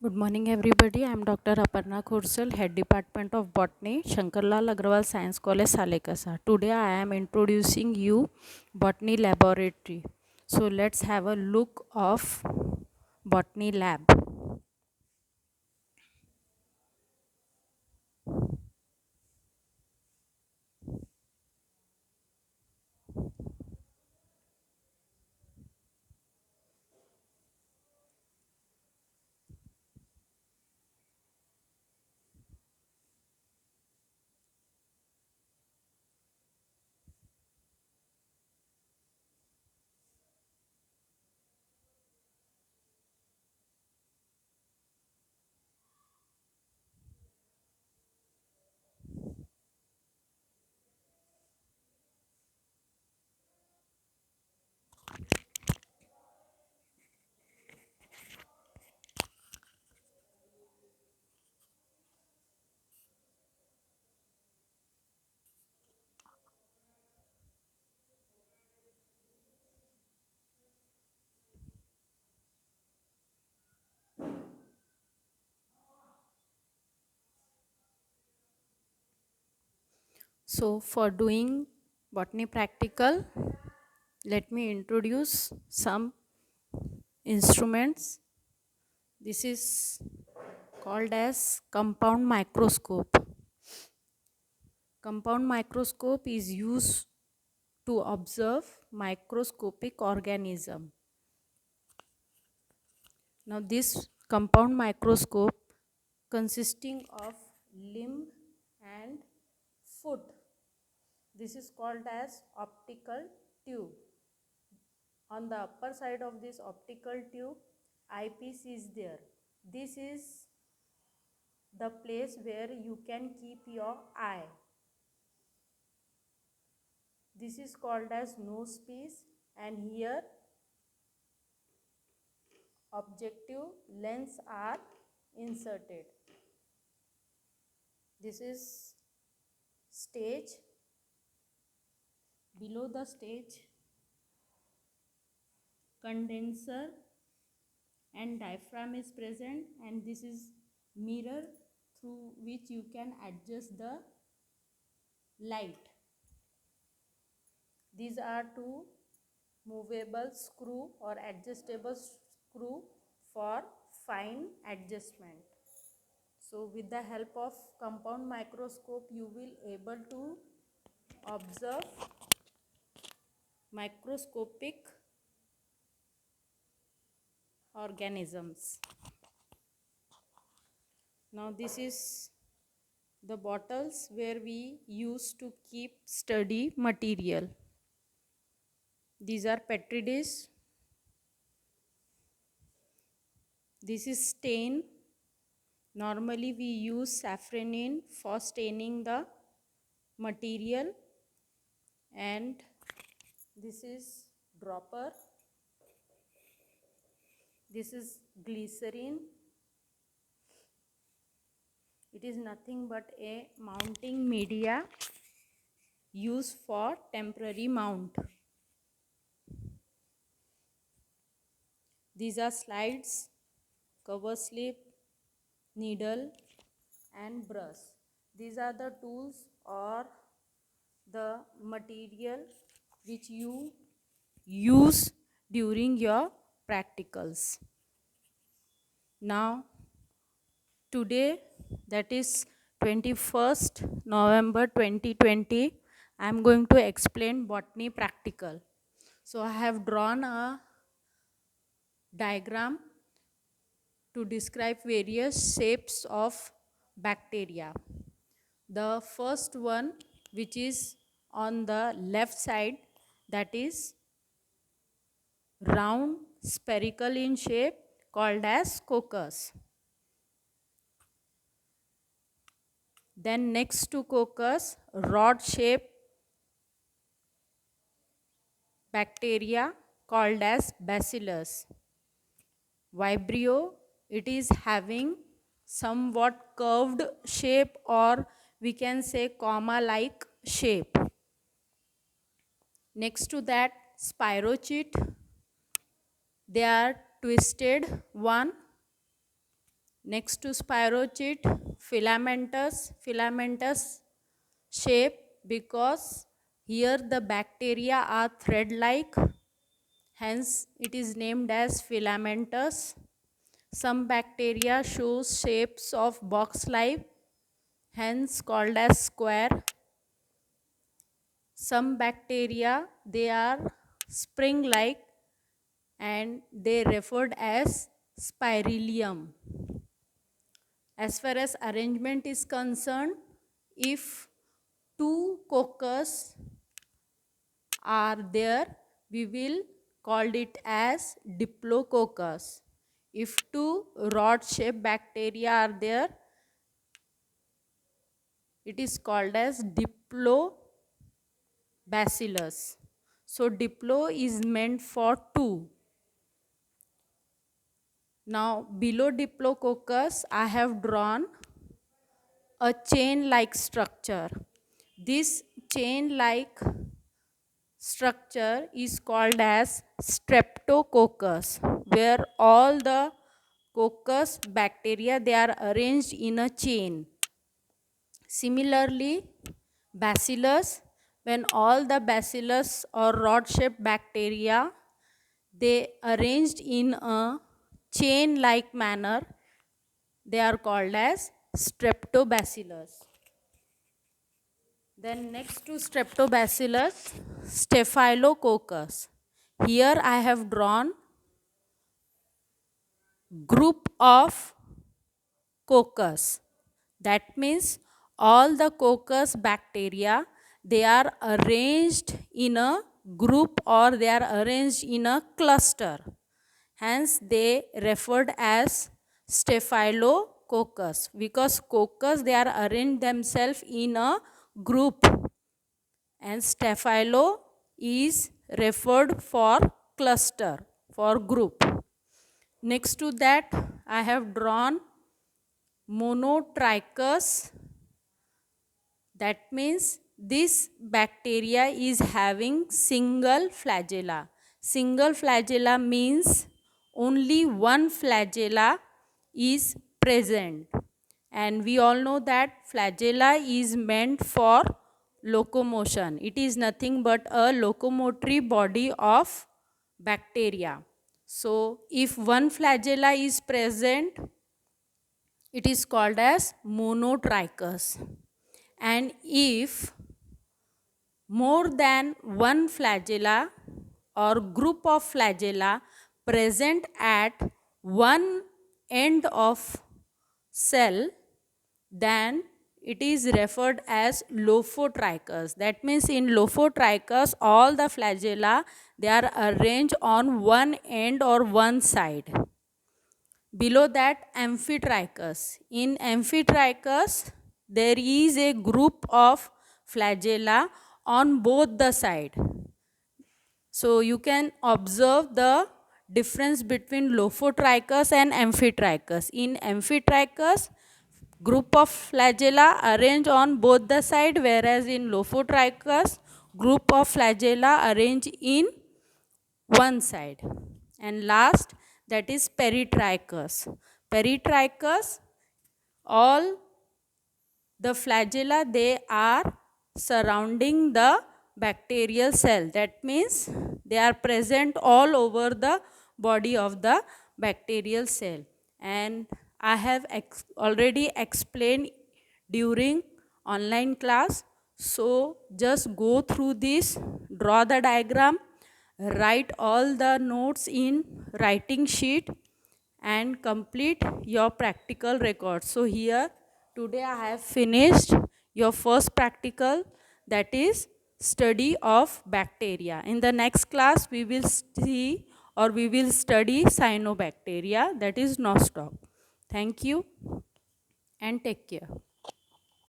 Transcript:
Good morning everybody. I am Dr. Aparna Khursal, Head Department of Botany, Shankarlal Agrawal Science College, Salekasa. Today I am introducing you Botany Laboratory. So let's have a look of Botany Lab. So for doing Botany Practical, let me introduce some instruments. This is called as compound microscope. Compound microscope is used to observe microscopic organism. Now this compound microscope consisting of limb and foot. This is called as optical tube. On the upper side of this optical tube, eyepiece is there. This is the place where you can keep your eye. This is called as nose piece, and here objective lens are inserted. This is stage. Below the stage, condenser and diaphragm is present, and this is mirror through which you can adjust the light. These are two movable screw or adjustable screw for fine adjustment. So with the help of compound microscope you will able to observe microscopic organisms. Now this is the bottles where we use to keep study material. These are petri dish. This is stain. Normally we use safranin for staining the material, and this is dropper. This is glycerin. It is nothing but a mounting media used for temporary mount. These are slides, cover slip, needle and brush. These are the tools or the material which you use during your practicals. Now today, that is 21st November 2020, I am going to explain botany practical. So I have drawn a diagram to describe various shapes of bacteria. The first one, which is on the left side, that is round spherical in shape, called as coccus. Then next to coccus, rod shaped bacteria called as bacillus. Vibrio, it is having somewhat curved shape, or we can say comma like shape. Next to that, spirochete, they are twisted one. Next to spirochete, filamentous shape, because here the bacteria are thread-like, hence it is named as filamentous. Some bacteria shows shapes of box-like, hence called as square. Some bacteria, they are spring-like and they referred as spirillum. As far as arrangement is concerned, if two coccus are there, we will call it as diplococcus. If two rod-shaped bacteria are there, it is called as diplobacillus. So diplo is meant for two. Now below diplococcus, I have drawn a chain-like structure. This chain-like structure is called as streptococcus, where all the coccus bacteria, they are arranged in a chain. Similarly, bacillus, when all the bacillus or rod-shaped bacteria, they arranged in a chain-like manner, they are called as streptobacillus. Then next to streptobacillus, staphylococcus. Here I have drawn group of coccus. That means all the coccus bacteria, they are arranged in a group or they are arranged in a cluster. Hence they referred as staphylococcus, because coccus, they are arranged themselves in a group, and staphylo is referred for cluster, for group. Next to that, I have drawn monotrichous. That means this bacteria is having single flagella. Single flagella means only one flagella is present. And we all know that flagella is meant for locomotion. It is nothing but a locomotory body of bacteria. So if one flagella is present, it is called as monotrichous. And if more than one flagella or group of flagella present at one end of cell, then it is referred as lophotrichous. That means in lophotrichous, all the flagella, they are arranged on one end or one side. Below that, amphitrichous. In amphitrichous, there is a group of flagella on both the side. So you can observe the difference between lophotrichous and amphitrichous. In amphitrichous, group of flagella arranged on both the side, whereas in lophotrichous, group of flagella arranged in one side. And last, that is peritrichous. Peritrichous, all the flagella, they are surrounding the bacterial cell. That means they are present all over the body of the bacterial cell. And I have already explained during online class. So just go through this, draw the diagram, write all the notes in writing sheet and complete your practical record. So here today I have finished your first practical, that is study of bacteria. In the next class we will see or we will study cyanobacteria, that is Nostoc. Thank you and take care.